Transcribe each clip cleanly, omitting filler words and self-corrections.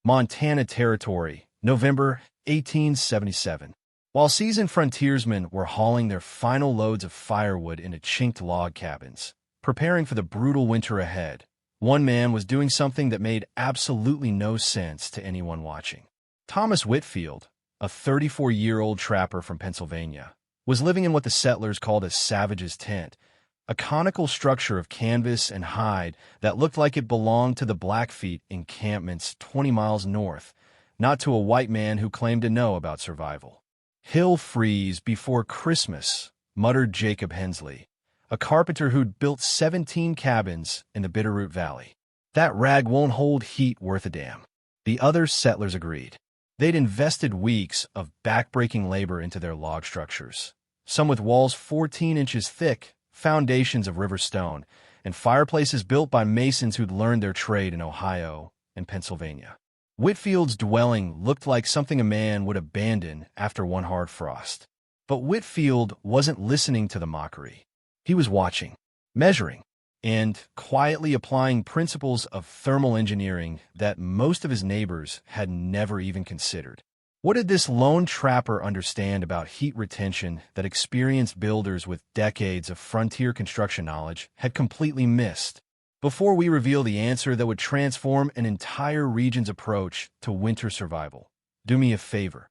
Montana Territory, November 1877. While seasoned frontiersmen were hauling their final loads of firewood into chinked log cabins, preparing for the brutal winter ahead, one man was doing something that made absolutely no sense to anyone watching. Thomas Whitfield, a 34-year-old trapper from Pennsylvania, was living in what the settlers called a savage's tent, a conical structure of canvas and hide that looked like it belonged to the Blackfeet encampments 20 miles north, not to a white man who claimed to know about survival. "He'll freeze before Christmas," muttered Jacob Hensley, a carpenter who'd built 17 cabins in the Bitterroot Valley. "That rag won't hold heat worth a damn." The other settlers agreed. They'd invested weeks of backbreaking labor into their log structures, some with walls 14 inches thick, foundations of river stone, and fireplaces built by masons who'd learned their trade in Ohio and Pennsylvania. Whitfield's dwelling looked like something a man would abandon after one hard frost. But Whitfield wasn't listening to the mockery. He was watching, measuring, and quietly applying principles of thermal engineering that most of his neighbors had never even considered. What did this lone trapper understand about heat retention that experienced builders with decades of frontier construction knowledge had completely missed? Before we reveal the answer that would transform an entire region's approach to winter survival, do me a favor.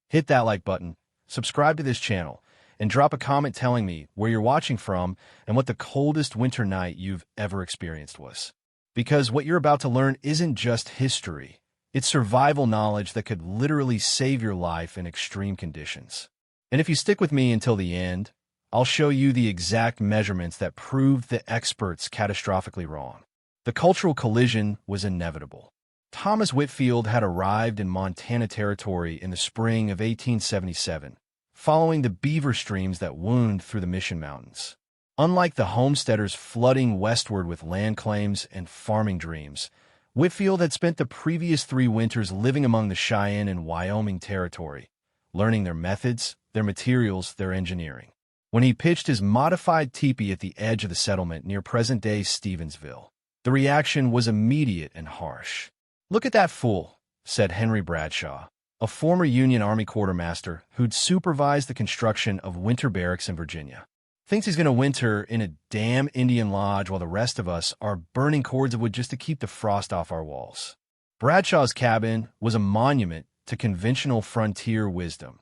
Hit that like button, subscribe to this channel, and drop a comment telling me where you're watching from and what the coldest winter night you've ever experienced was. Because what you're about to learn isn't just history. It's survival knowledge that could literally save your life in extreme conditions. And if you stick with me until the end, I'll show you the exact measurements that proved the experts catastrophically wrong. The cultural collision was inevitable. Thomas Whitfield had arrived in Montana Territory in the spring of 1877, following the beaver streams that wound through the Mission Mountains. Unlike the homesteaders flooding westward with land claims and farming dreams, Whitfield had spent the previous 3 winters living among the Cheyenne and Wyoming Territory, learning their methods, their materials, their engineering. When he pitched his modified teepee at the edge of the settlement near present-day Stevensville, the reaction was immediate and harsh. "Look at that fool," said Henry Bradshaw, a former Union Army quartermaster who'd supervised the construction of winter barracks in Virginia. "Thinks he's going to winter in a damn Indian lodge while the rest of us are burning cords of wood just to keep the frost off our walls." Bradshaw's cabin was a monument to conventional frontier wisdom.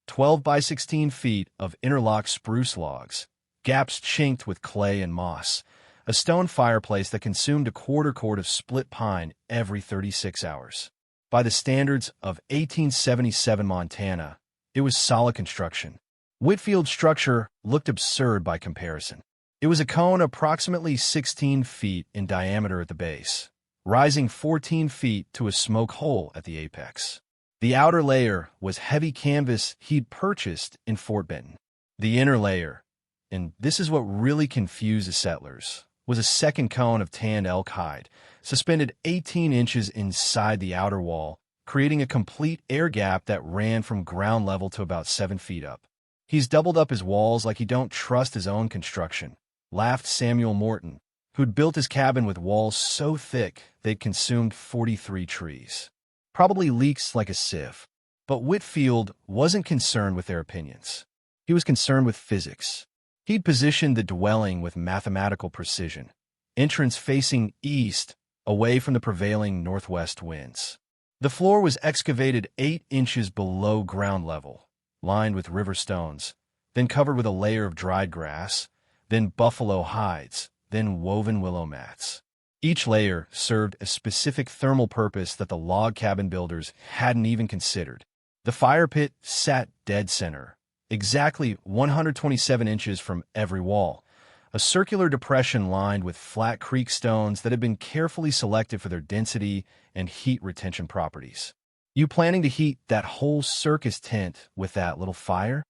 12 by 16 feet of interlocked spruce logs, gaps chinked with clay and moss, a stone fireplace that consumed a quarter cord of split pine every 36 hours. By the standards of 1877 Montana, it was solid construction. Whitfield's structure looked absurd by comparison. It was a cone approximately 16 feet in diameter at the base, rising 14 feet to a smoke hole at the apex. The outer layer was heavy canvas he'd purchased in Fort Benton. The inner layer, and this is what really confused the settlers, was a second cone of tanned elk hide, suspended 18 inches inside the outer wall, creating a complete air gap that ran from ground level to about 7 feet up. "He's doubled up his walls like he don't trust his own construction," laughed Samuel Morton, who'd built his cabin with walls so thick they'd consumed 43 trees. "Probably leaks like a sieve." But Whitfield wasn't concerned with their opinions. He was concerned with physics. He'd positioned the dwelling with mathematical precision, entrance facing east, away from the prevailing northwest winds. The floor was excavated 8 inches below ground level, lined with river stones, then covered with a layer of dried grass, then buffalo hides, then woven willow mats. Each layer served a specific thermal purpose that the log cabin builders hadn't even considered. The fire pit sat dead center, exactly 127 inches from every wall, a circular depression lined with flat creek stones that had been carefully selected for their density and heat retention properties. "You planning to heat that whole circus tent with that little fire?"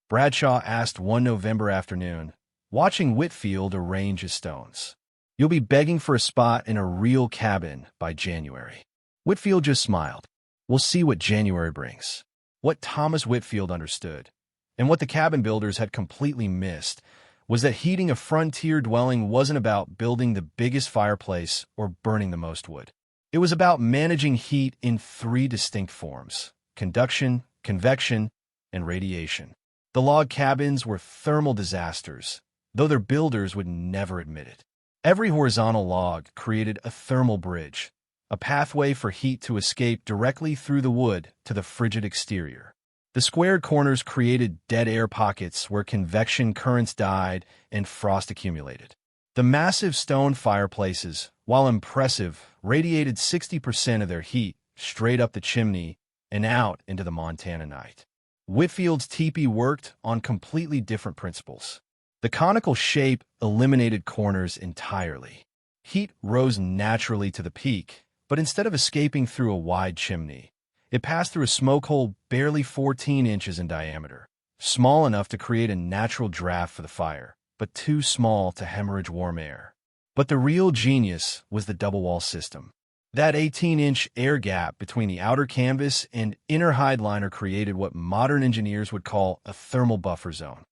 Bradshaw asked one November afternoon, watching Whitfield arrange his stones. "You'll be begging for a spot in a real cabin by January." Whitfield just smiled. "We'll see what January brings." What Thomas Whitfield understood, and what the cabin builders had completely missed, was that heating a frontier dwelling wasn't about building the biggest fireplace or burning the most wood. It was about managing heat in three distinct forms: conduction, convection, and radiation. The log cabins were thermal disasters, though their builders would never admit it. Every horizontal log created a thermal bridge, a pathway for heat to escape directly through the wood to the frigid exterior. The squared corners created dead air pockets where convection currents died and frost accumulated. The massive stone fireplaces, while impressive, radiated 60% of their heat straight up the chimney and out into the Montana night. Whitfield's teepee worked on completely different principles. The conical shape eliminated corners entirely. Heat rose naturally to the peak, but instead of escaping through a wide chimney, it passed through a smoke hole barely 14 inches in diameter, small enough to create a natural draft for the fire, but too small to hemorrhage warm air. But the real genius was the double wall system. That 18-inch air gap between the outer canvas and inner hide liner created what modern engineers would call a thermal buffer zone.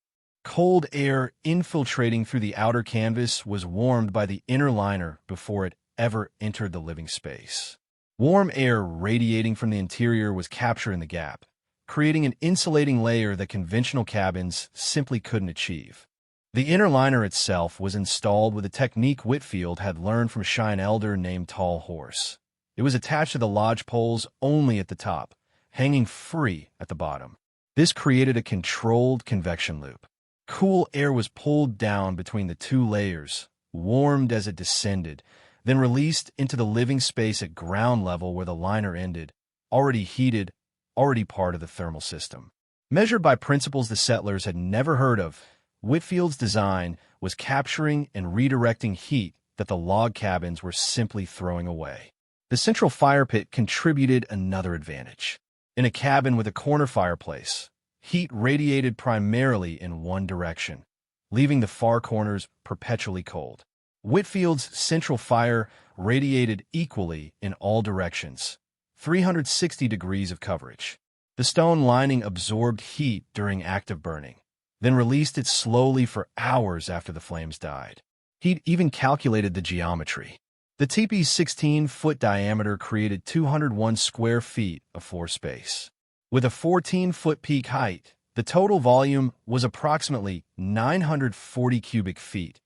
Cold air infiltrating through the outer canvas was warmed by the inner liner before it ever entered the living space. Warm air radiating from the interior was captured in the gap, creating an insulating layer that conventional cabins simply couldn't achieve. The inner liner itself was installed with a technique Whitfield had learned from a Cheyenne elder named Tall Horse. It was attached to the lodge poles only at the top, hanging free at the bottom. This created a controlled convection loop. Cool air was pulled down between the two layers, warmed as it descended, then released into the living space at ground level where the liner ended, already heated, already part of the thermal system. Measured by principles the settlers had never heard of, Whitfield's design was capturing and redirecting heat that the log cabins were simply throwing away. The central fire pit contributed another advantage. In a cabin with a corner fireplace, heat radiated primarily in one direction, leaving the far corners perpetually cold. Whitfield's central fire radiated equally in all directions, 360 degrees of coverage. The stone lining absorbed heat during active burning, then released it slowly for hours after the flames died. He'd even calculated the geometry. The teepee's 16-foot diameter created 201 square feet of floor space. With a 14-foot peak height, the total volume was approximately 940 cubic feet,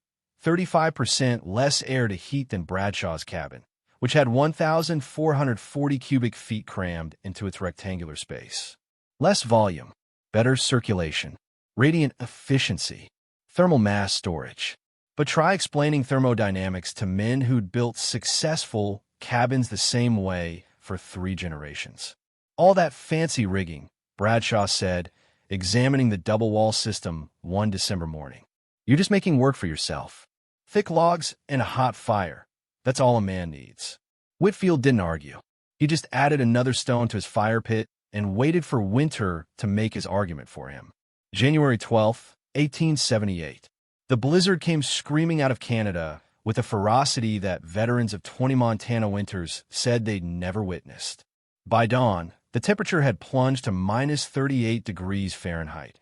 35% less air to heat than Bradshaw's cabin, which had 1,440 cubic feet crammed into its rectangular space. Less volume, better circulation, radiant efficiency, thermal mass storage. But try explaining thermodynamics to men who'd built successful cabins the same way for 3 generations. All that fancy rigging, Bradshaw said, examining the double wall system one December morning. You're just making work for yourself. Thick logs and a hot fire. That's all a man needs. Whitfield didn't argue. He just added another stone to his fire pit and waited for winter to make his argument for him. January 12, 1878. The blizzard came screaming out of Canada with a ferocity that veterans of 20 Montana winters said they'd never witnessed. By dawn, the temperature had plunged to minus 38 degrees Fahrenheit,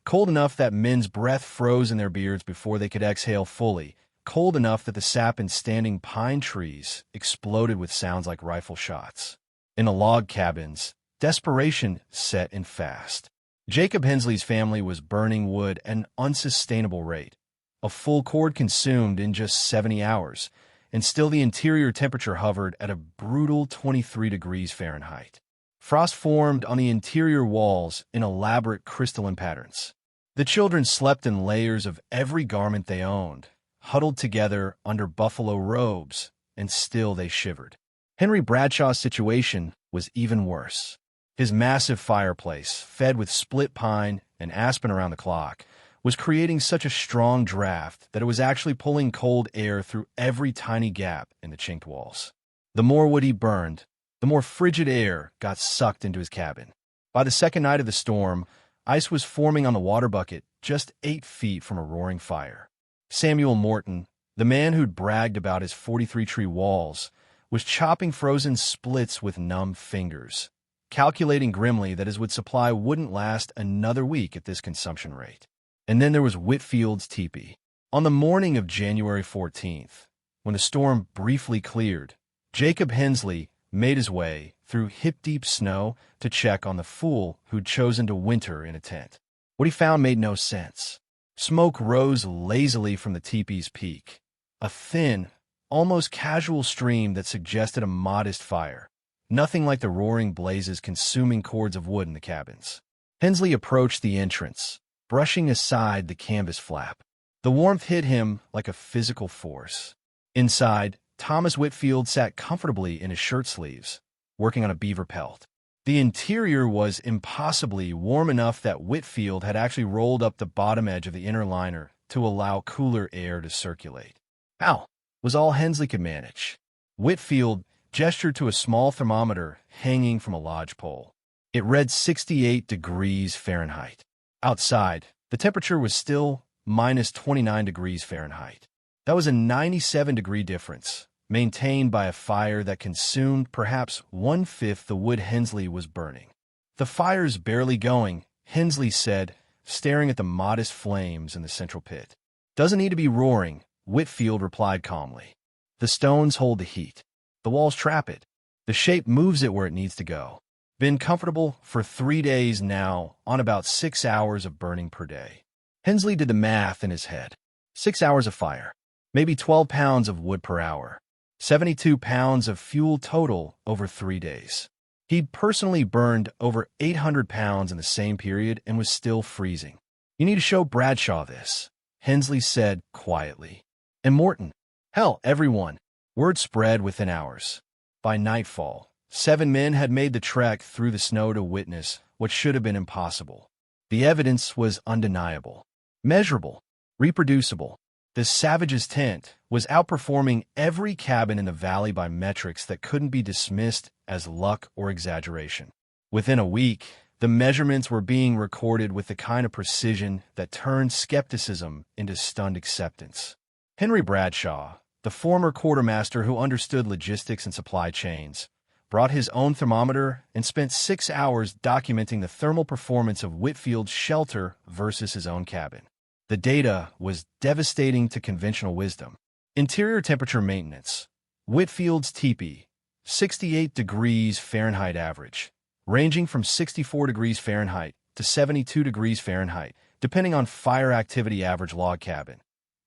cold enough that men's breath froze in their beards before they could exhale fully, cold enough that the sap in standing pine trees exploded with sounds like rifle shots. In the log cabins, desperation set in fast. Jacob Hensley's family was burning wood at an unsustainable rate. A full cord consumed in just 70 hours, and still the interior temperature hovered at a brutal 23 degrees Fahrenheit. Frost formed on the interior walls in elaborate crystalline patterns. The children slept in layers of every garment they owned, huddled together under buffalo robes, and still they shivered. Henry Bradshaw's situation was even worse. His massive fireplace, fed with split pine and aspen around the clock, was creating such a strong draft that it was actually pulling cold air through every tiny gap in the chinked walls. The more wood he burned, the more frigid air got sucked into his cabin. By the second night of the storm, ice was forming on the water bucket just 8 feet from a roaring fire. Samuel Morton, the man who'd bragged about his 43-tree walls, was chopping frozen splits with numb fingers, calculating grimly that his wood supply wouldn't last another week at this consumption rate. And then there was Whitfield's teepee. On the morning of January 14th, when the storm briefly cleared, Jacob Hensley made his way through hip-deep snow to check on the fool who'd chosen to winter in a tent. What he found made no sense. Smoke rose lazily from the teepee's peak, a thin, almost casual stream that suggested a modest fire, nothing like the roaring blazes consuming cords of wood in the cabins. Hensley approached the entrance, brushing aside the canvas flap. The warmth hit him like a physical force. Inside, Thomas Whitfield sat comfortably in his shirt sleeves, working on a beaver pelt. The interior was impossibly warm enough that Whitfield had actually rolled up the bottom edge of the inner liner to allow cooler air to circulate. Ow! Was all Hensley could manage. Whitfield gestured to a small thermometer hanging from a lodge pole. It read 68 degrees Fahrenheit. Outside, the temperature was still minus 29 degrees Fahrenheit. That was a 97-degree difference, maintained by a fire that consumed perhaps one-fifth the wood Hensley was burning. "The fire's barely going," Hensley said, staring at the modest flames in the central pit. "Doesn't need to be roaring," Whitfield replied calmly. "The stones hold the heat. The walls trap it. The shape moves it where it needs to go. Been comfortable for 3 days now on about 6 hours of burning per day." Hensley did the math in his head. 6 hours of fire, maybe 12 pounds of wood per hour. 72 pounds of fuel total over 3 days. He'd personally burned over 800 pounds in the same period and was still freezing. "You need to show Bradshaw this," Hensley said quietly. "And Morton. Hell, everyone." Word spread within hours. By nightfall, 7 men had made the trek through the snow to witness what should have been impossible. The evidence was undeniable, measurable, reproducible. The savage's tent was outperforming every cabin in the valley by metrics that couldn't be dismissed as luck or exaggeration. Within a week, the measurements were being recorded with the kind of precision that turned skepticism into stunned acceptance. Henry Bradshaw, the former quartermaster who understood logistics and supply chains, brought his own thermometer and spent 6 hours documenting the thermal performance of Whitfield's shelter versus his own cabin. The data was devastating to conventional wisdom. Interior temperature maintenance. Whitfield's teepee, 68 degrees Fahrenheit average, ranging from 64 degrees Fahrenheit to 72 degrees Fahrenheit, depending on fire activity average log cabin,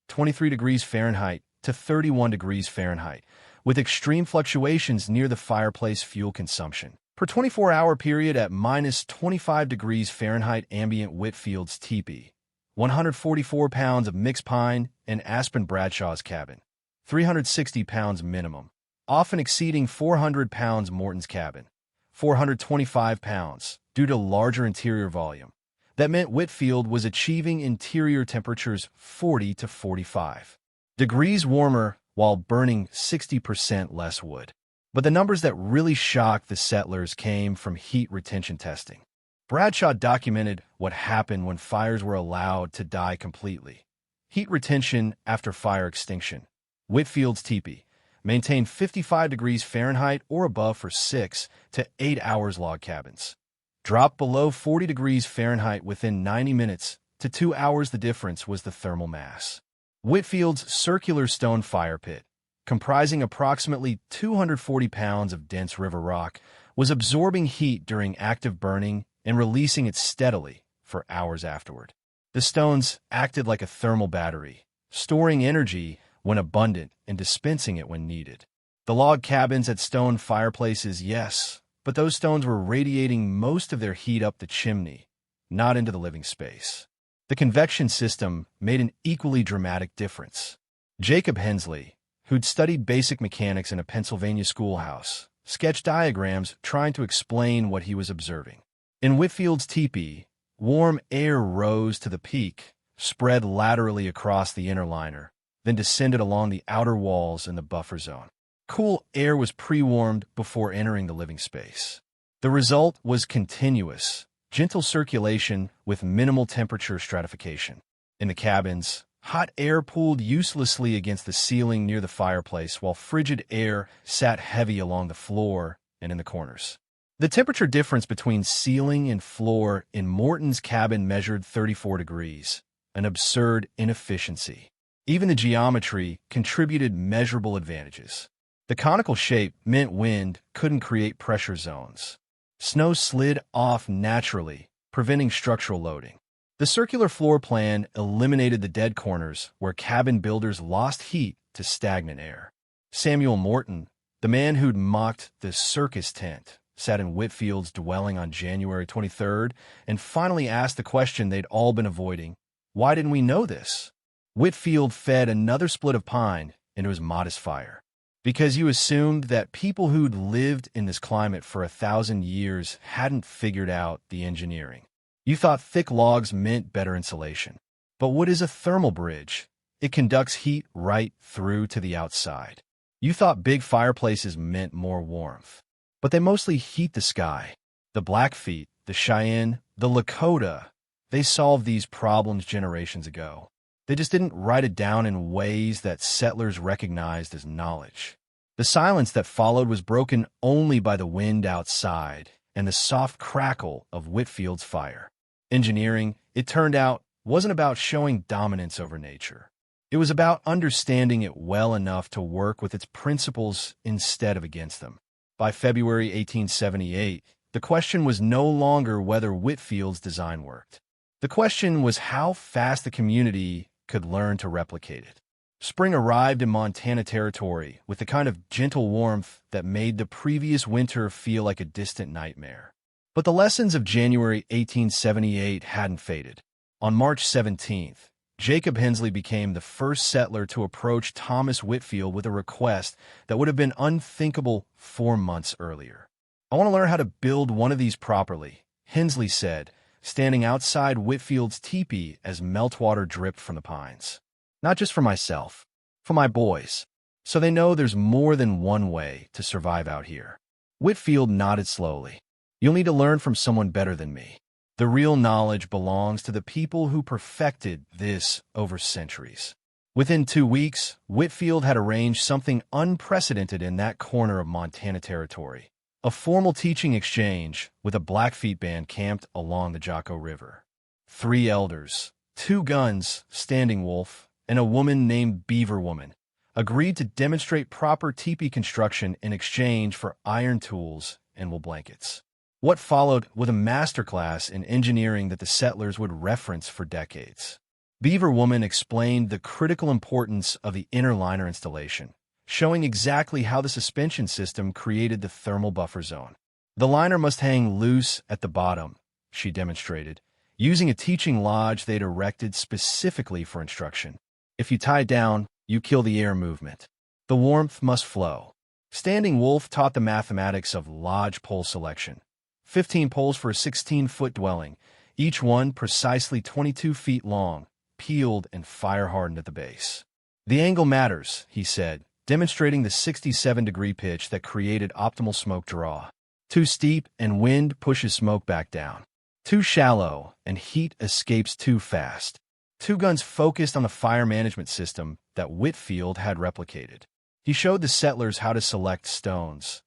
23 degrees Fahrenheit to 31 degrees Fahrenheit, with extreme fluctuations near the fireplace fuel consumption. Per 24-hour period at minus 25 degrees Fahrenheit ambient Whitfield's teepee, 144 pounds of mixed pine and aspen Bradshaw's cabin, 360 pounds minimum, often exceeding 400 pounds Morton's cabin, 425 pounds, due to larger interior volume. That meant Whitfield was achieving interior temperatures 40 to 45 degrees warmer while burning 60% less wood. But the numbers that really shocked the settlers came from heat retention testing. Bradshaw documented what happened when fires were allowed to die completely. Heat retention after fire extinction. Whitfield's teepee maintained 55 degrees Fahrenheit or above for 6 to 8 hours log cabins. Dropped below 40 degrees Fahrenheit within 90 minutes to 2 hours. The difference was the thermal mass. Whitfield's circular stone fire pit, comprising approximately 240 pounds of dense river rock, was absorbing heat during active burning and releasing it steadily for hours afterward. The stones acted like a thermal battery, storing energy when abundant and dispensing it when needed. The log cabins had stone fireplaces, yes, but those stones were radiating most of their heat up the chimney, not into the living space. The convection system made an equally dramatic difference. Jacob Hensley, who'd studied basic mechanics in a Pennsylvania schoolhouse, sketched diagrams trying to explain what he was observing. In Whitfield's teepee, warm air rose to the peak, spread laterally across the inner liner, then descended along the outer walls in the buffer zone. Cool air was pre-warmed before entering the living space. The result was continuous, gentle circulation with minimal temperature stratification. In the cabins, hot air pooled uselessly against the ceiling near the fireplace, while frigid air sat heavy along the floor and in the corners. The temperature difference between ceiling and floor in Morton's cabin measured 34 degrees, an absurd inefficiency. Even the geometry contributed measurable advantages. The conical shape meant wind couldn't create pressure zones. Snow slid off naturally, preventing structural loading. The circular floor plan eliminated the dead corners where cabin builders lost heat to stagnant air. Samuel Morton, the man who'd mocked the circus tent, sat in Whitfield's dwelling on January 23rd and finally asked the question they'd all been avoiding. Why didn't we know this? Whitfield fed another split of pine into his modest fire. Because you assumed that people who'd lived in this climate for 1,000 years hadn't figured out the engineering. You thought thick logs meant better insulation. But what is a thermal bridge? It conducts heat right through to the outside. You thought big fireplaces meant more warmth. But they mostly heat the sky. The Blackfeet, the Cheyenne, the Lakota, they solved these problems generations ago. They just didn't write it down in ways that settlers recognized as knowledge. The silence that followed was broken only by the wind outside and the soft crackle of Whitfield's fire. Engineering, it turned out, wasn't about showing dominance over nature. It was about understanding it well enough to work with its principles instead of against them. By February 1878, the question was no longer whether Whitfield's design worked. The question was how fast the community could learn to replicate it. Spring arrived in Montana Territory with the kind of gentle warmth that made the previous winter feel like a distant nightmare. But the lessons of January 1878 hadn't faded. On March 17th, Jacob Hensley became the first settler to approach Thomas Whitfield with a request that would have been unthinkable 4 months earlier. "I want to learn how to build one of these properly," Hensley said, standing outside Whitfield's teepee as meltwater dripped from the pines. "Not just for myself, for my boys, so they know there's more than one way to survive out here." Whitfield nodded slowly. "You'll need to learn from someone better than me. The real knowledge belongs to the people who perfected this over centuries." Within 2 weeks, Whitfield had arranged something unprecedented in that corner of Montana Territory. A formal teaching exchange with a Blackfeet band camped along the Jocko River. 3 elders, 2 guns, Standing Wolf, and a woman named Beaver Woman agreed to demonstrate proper teepee construction in exchange for iron tools and wool blankets. What followed was a masterclass in engineering that the settlers would reference for decades. Beaver Woman explained the critical importance of the inner liner installation, showing exactly how the suspension system created the thermal buffer zone. The liner must hang loose at the bottom, she demonstrated, using a teaching lodge they'd erected specifically for instruction. If you tie it down, you kill the air movement. The warmth must flow. Standing Wolf taught the mathematics of lodge pole selection. 15 poles for a 16-foot dwelling, each one precisely 22 feet long, peeled and fire-hardened at the base. "The angle matters," he said, demonstrating the 67-degree pitch that created optimal smoke draw. Too steep and wind pushes smoke back down. Too shallow and heat escapes too fast. 2 guns focused on the fire management system that Whitfield had replicated. He showed the settlers how to select stones.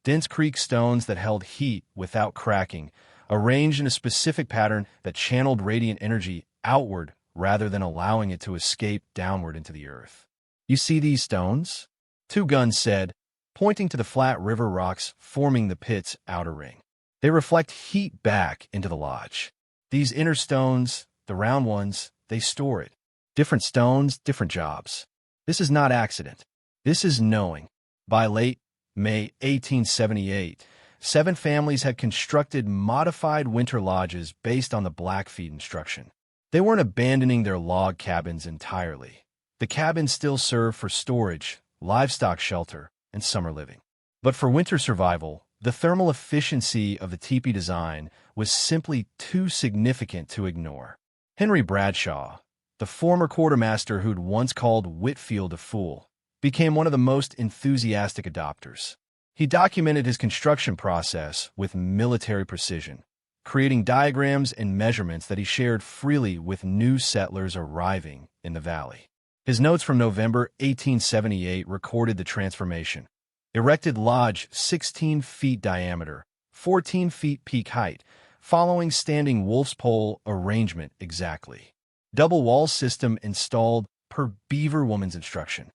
Dense creek stones that held heat without cracking, arranged in a specific pattern that channeled radiant energy outward rather than allowing it to escape downward into the earth. "You see these stones?" 2 guns said, pointing to the flat river rocks forming the pit's outer ring. "They reflect heat back into the lodge. These inner stones, the round ones, they store it. Different stones, different jobs. This is not accident. This is knowing." By late May 1878, 7 families had constructed modified winter lodges based on the Blackfeet instruction. They weren't abandoning their log cabins entirely. The cabins still served for storage, livestock shelter, and summer living. But for winter survival, the thermal efficiency of the teepee design was simply too significant to ignore. Henry Bradshaw, the former quartermaster who'd once called Whitfield a fool, became one of the most enthusiastic adopters. He documented his construction process with military precision, creating diagrams and measurements that he shared freely with new settlers arriving in the valley. His notes from November 1878 recorded the transformation. Erected lodge 16 feet diameter, 14 feet peak height, following Standing Wolf's pole arrangement exactly. Double wall system installed per Beaver Woman's instruction.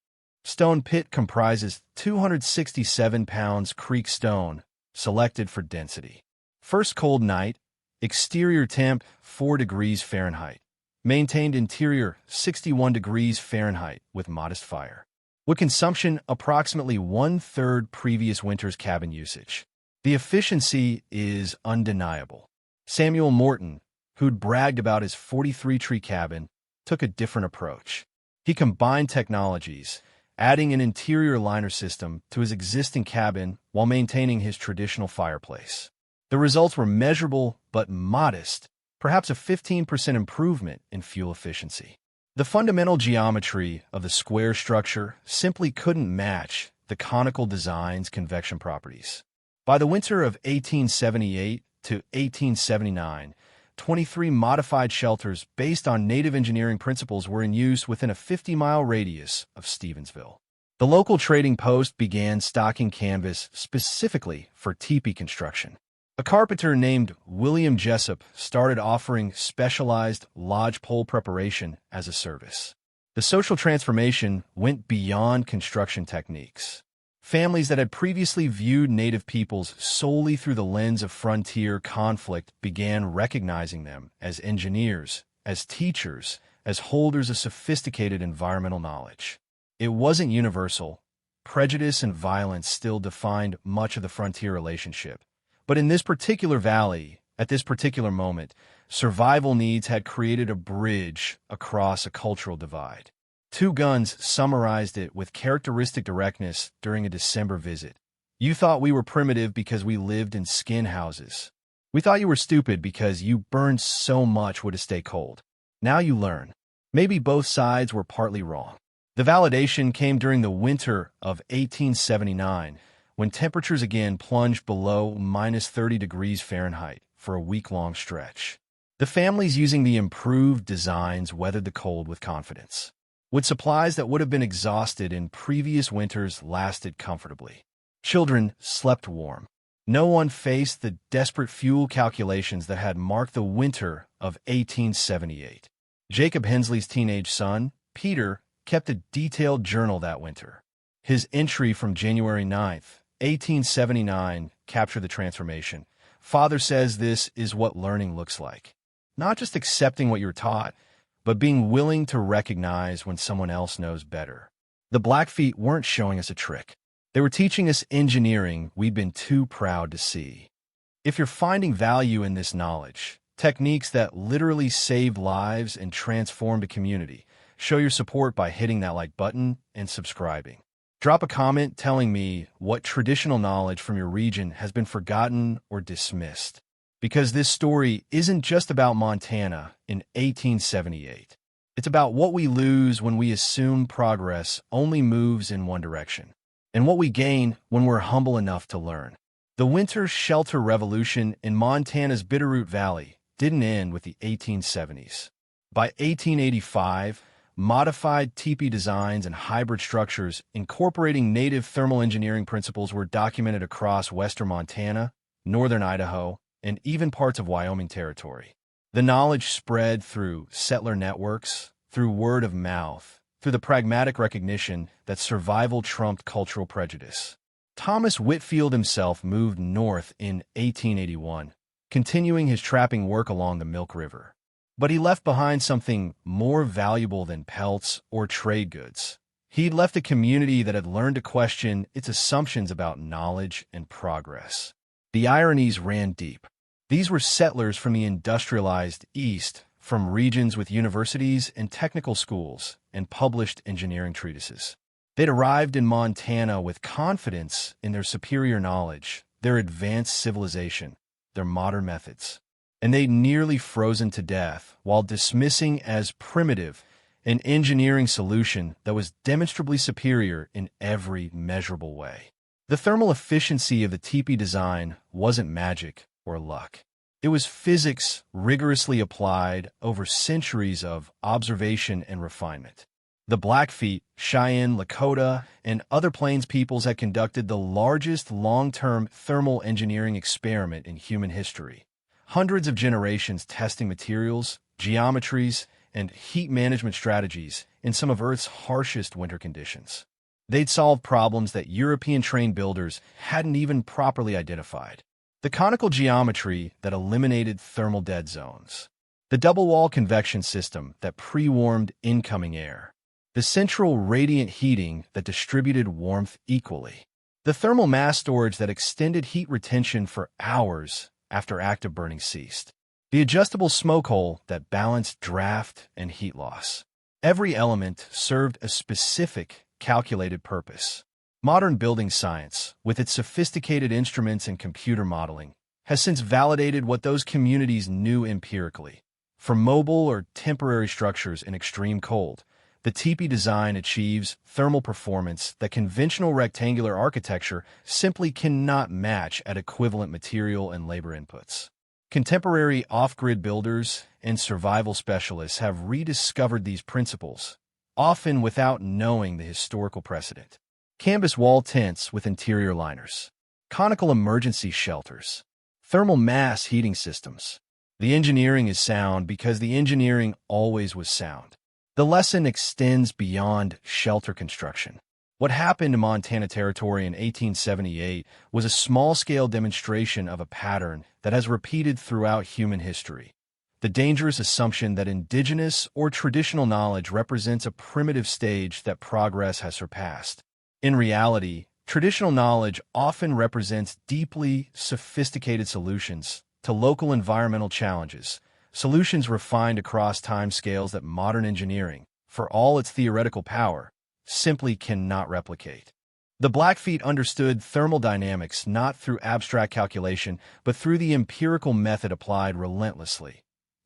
Stone pit comprises 267 pounds creek stone, selected for density. First cold night, exterior temp 4 degrees Fahrenheit. Maintained interior 61 degrees Fahrenheit with modest fire. Wood consumption approximately 1/3 previous winter's cabin usage. The efficiency is undeniable. Samuel Morton, who'd bragged about his 43-tree cabin, took a different approach. He combined technologies, adding an interior liner system to his existing cabin while maintaining his traditional fireplace. The results were measurable but modest, perhaps a 15% improvement in fuel efficiency. The fundamental geometry of the square structure simply couldn't match the conical design's convection properties. By the winter of 1878 to 1879, 23 modified shelters based on native engineering principles were in use within a 50-mile radius of Stevensville. The local trading post began stocking canvas specifically for teepee construction. A carpenter named William Jessup started offering specialized lodgepole preparation as a service. The social transformation went beyond construction techniques. Families that had previously viewed native peoples solely through the lens of frontier conflict began recognizing them as engineers, as teachers, as holders of sophisticated environmental knowledge. It wasn't universal. Prejudice and violence still defined much of the frontier relationship. But in this particular valley, at this particular moment, survival needs had created a bridge across a cultural divide. Two Guns summarized it with characteristic directness during a December visit. You thought we were primitive because we lived in skin houses. We thought you were stupid because you burned so much wood to stay cold. Now you learn. Maybe both sides were partly wrong. The validation came during the winter of 1879, when temperatures again plunged below -30 degrees Fahrenheit for a week-long stretch. The families using the improved designs weathered the cold with confidence. Wood supplies that would have been exhausted in previous winters lasted comfortably. Children slept warm. No one faced the desperate fuel calculations that had marked the winter of 1878. Jacob Hensley's teenage son, Peter, kept a detailed journal that winter. His entry from January 9th, 1879, captured the transformation. Father says this is what learning looks like. Not just accepting what you're taught, but being willing to recognize when someone else knows better. The Blackfeet weren't showing us a trick. They were teaching us engineering we'd been too proud to see. If you're finding value in this knowledge, techniques that literally saved lives and transformed a community, show your support by hitting that like button and subscribing. Drop a comment telling me what traditional knowledge from your region has been forgotten or dismissed. Because this story isn't just about Montana in 1878. It's about what we lose when we assume progress only moves in one direction, and what we gain when we're humble enough to learn. The winter shelter revolution in Montana's Bitterroot Valley didn't end with the 1870s. By 1885, modified teepee designs and hybrid structures incorporating native thermal engineering principles were documented across western Montana, northern Idaho, and even parts of Wyoming territory. The knowledge spread through settler networks, through word of mouth, through the pragmatic recognition that survival trumped cultural prejudice. Thomas Whitfield himself moved north in 1881, continuing his trapping work along the Milk River. But he left behind something more valuable than pelts or trade goods. He'd left a community that had learned to question its assumptions about knowledge and progress. The ironies ran deep. These were settlers from the industrialized East, from regions with universities and technical schools and published engineering treatises. They'd arrived in Montana with confidence in their superior knowledge, their advanced civilization, their modern methods. And they'd nearly frozen to death while dismissing as primitive an engineering solution that was demonstrably superior in every measurable way. The thermal efficiency of the teepee design wasn't magic or luck. It was physics rigorously applied over centuries of observation and refinement. The Blackfeet, Cheyenne, Lakota, and other Plains peoples had conducted the largest long-term thermal engineering experiment in human history. Hundreds of generations testing materials, geometries, and heat management strategies in some of Earth's harshest winter conditions. They'd solved problems that European-trained builders hadn't even properly identified. The conical geometry that eliminated thermal dead zones. The double-wall convection system that pre-warmed incoming air. The central radiant heating that distributed warmth equally. The thermal mass storage that extended heat retention for hours after active burning ceased. The adjustable smoke hole that balanced draft and heat loss. Every element served a specific, calculated purpose. Modern building science, with its sophisticated instruments and computer modeling, has since validated what those communities knew empirically. For mobile or temporary structures in extreme cold, the teepee design achieves thermal performance that conventional rectangular architecture simply cannot match at equivalent material and labor inputs. Contemporary off-grid builders and survival specialists have rediscovered these principles, often without knowing the historical precedent. Canvas wall tents with interior liners. Conical emergency shelters. Thermal mass heating systems. The engineering is sound because the engineering always was sound. The lesson extends beyond shelter construction. What happened in Montana Territory in 1878 was a small-scale demonstration of a pattern that has repeated throughout human history. The dangerous assumption that indigenous or traditional knowledge represents a primitive stage that progress has surpassed. In reality, traditional knowledge often represents deeply sophisticated solutions to local environmental challenges, solutions refined across time scales that modern engineering, for all its theoretical power, simply cannot replicate. The Blackfeet understood thermodynamics not through abstract calculation, but through the empirical method applied relentlessly.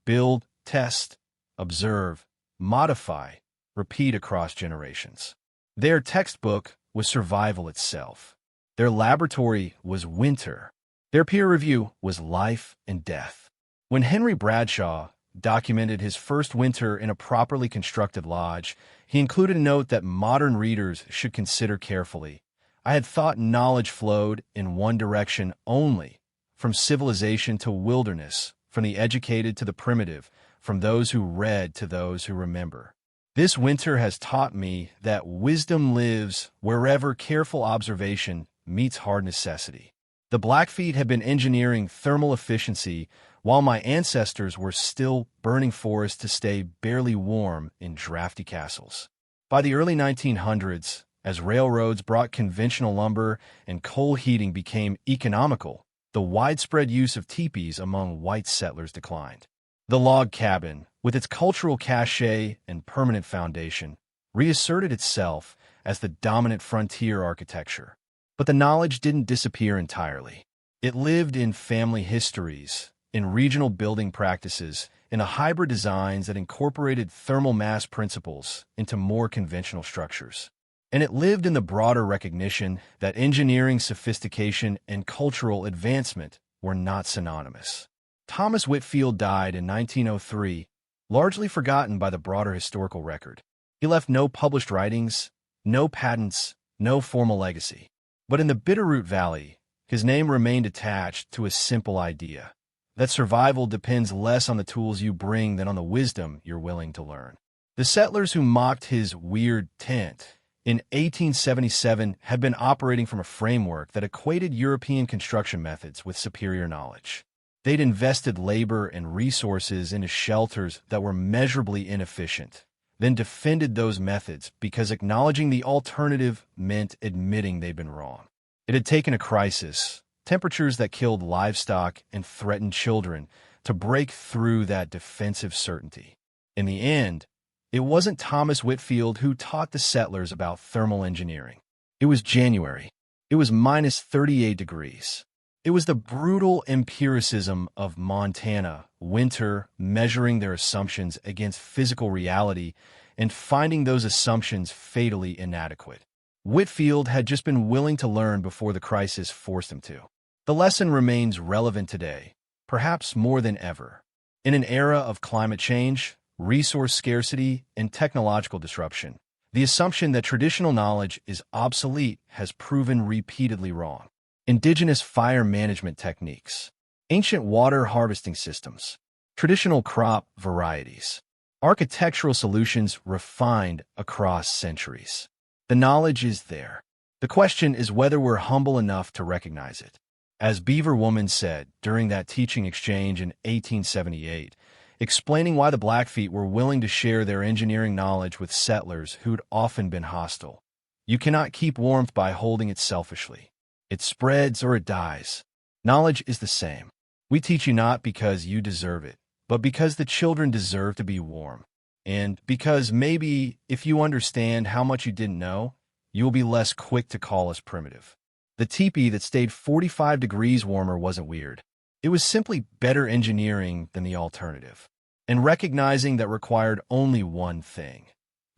Build, test, observe, modify, repeat across generations. Their textbook was survival itself. Their laboratory was winter. Their peer review was life and death. When Henry Bradshaw documented his first winter in a properly constructed lodge, he included a note that modern readers should consider carefully. I had thought knowledge flowed in one direction only, from civilization to wilderness, from the educated to the primitive, from those who read to those who remember. This winter has taught me that wisdom lives wherever careful observation meets hard necessity. The Blackfeet had been engineering thermal efficiency while my ancestors were still burning forests to stay barely warm in drafty castles. By the early 1900s, as railroads brought conventional lumber and coal heating became economical, the widespread use of teepees among white settlers declined. The log cabin, with its cultural cachet and permanent foundation, reasserted itself as the dominant frontier architecture. But the knowledge didn't disappear entirely. It lived in family histories, in regional building practices, in a hybrid designs that incorporated thermal mass principles into more conventional structures. And it lived in the broader recognition that engineering sophistication and cultural advancement were not synonymous. Thomas Whitfield died in 1903, largely forgotten by the broader historical record. He left no published writings, no patents, no formal legacy. But in the Bitterroot Valley, his name remained attached to a simple idea, that survival depends less on the tools you bring than on the wisdom you're willing to learn. The settlers who mocked his weird tent in 1877 had been operating from a framework that equated European construction methods with superior knowledge. They'd invested labor and resources into shelters that were measurably inefficient, then defended those methods because acknowledging the alternative meant admitting they'd been wrong. It had taken a crisis, temperatures that killed livestock and threatened children, to break through that defensive certainty. In the end, it wasn't Thomas Whitfield who taught the settlers about thermal engineering. It was January. It was minus 38 degrees. It was the brutal empiricism of Montana winter measuring their assumptions against physical reality and finding those assumptions fatally inadequate. Whitfield had just been willing to learn before the crisis forced him to. The lesson remains relevant today, perhaps more than ever. In an era of climate change, resource scarcity, and technological disruption, the assumption that traditional knowledge is obsolete has proven repeatedly wrong. Indigenous fire management techniques, ancient water harvesting systems, traditional crop varieties, architectural solutions refined across centuries. The knowledge is there. The question is whether we're humble enough to recognize it. As Beaver Woman said during that teaching exchange in 1878, explaining why the Blackfeet were willing to share their engineering knowledge with settlers who'd often been hostile. You cannot keep warmth by holding it selfishly. It spreads or it dies. Knowledge is the same. We teach you not because you deserve it, but because the children deserve to be warm. And because maybe if you understand how much you didn't know, you will be less quick to call us primitive. The teepee that stayed 45 degrees warmer wasn't weird. It was simply better engineering than the alternative. And recognizing that required only one thing: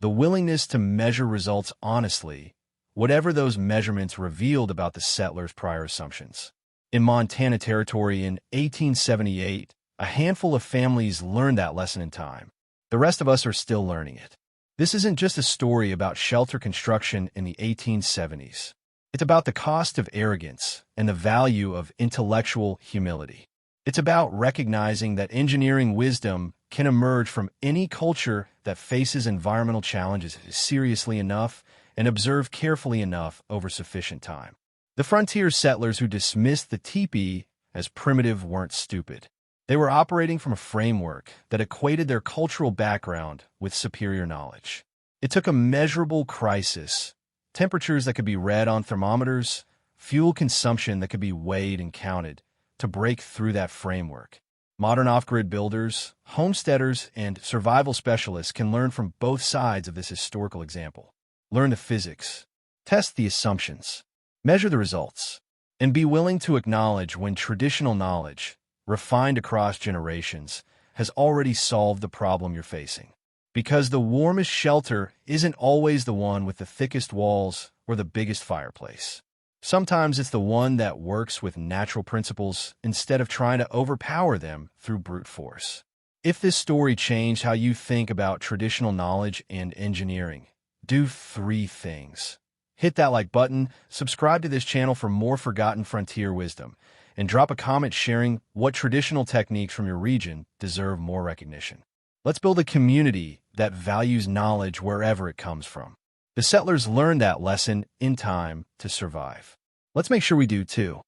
the willingness to measure results honestly, whatever those measurements revealed about the settlers' prior assumptions. In Montana Territory in 1878, a handful of families learned that lesson in time. The rest of us are still learning it. This isn't just a story about shelter construction in the 1870s. It's about the cost of arrogance and the value of intellectual humility. It's about recognizing that engineering wisdom can emerge from any culture that faces environmental challenges seriously enough and observed carefully enough over sufficient time. The frontier settlers who dismissed the teepee as primitive weren't stupid. They were operating from a framework that equated their cultural background with superior knowledge. It took a measurable crisis, temperatures that could be read on thermometers, fuel consumption that could be weighed and counted, to break through that framework. Modern off-grid builders, homesteaders, and survival specialists can learn from both sides of this historical example. Learn the physics, test the assumptions, measure the results, and be willing to acknowledge when traditional knowledge, refined across generations, has already solved the problem you're facing. Because the warmest shelter isn't always the one with the thickest walls or the biggest fireplace. Sometimes it's the one that works with natural principles instead of trying to overpower them through brute force. If this story changed how you think about traditional knowledge and engineering, do 3 things. Hit that like button, subscribe to this channel for more forgotten frontier wisdom, and drop a comment sharing what traditional techniques from your region deserve more recognition. Let's build a community that values knowledge wherever it comes from. The settlers learned that lesson in time to survive. Let's make sure we do too.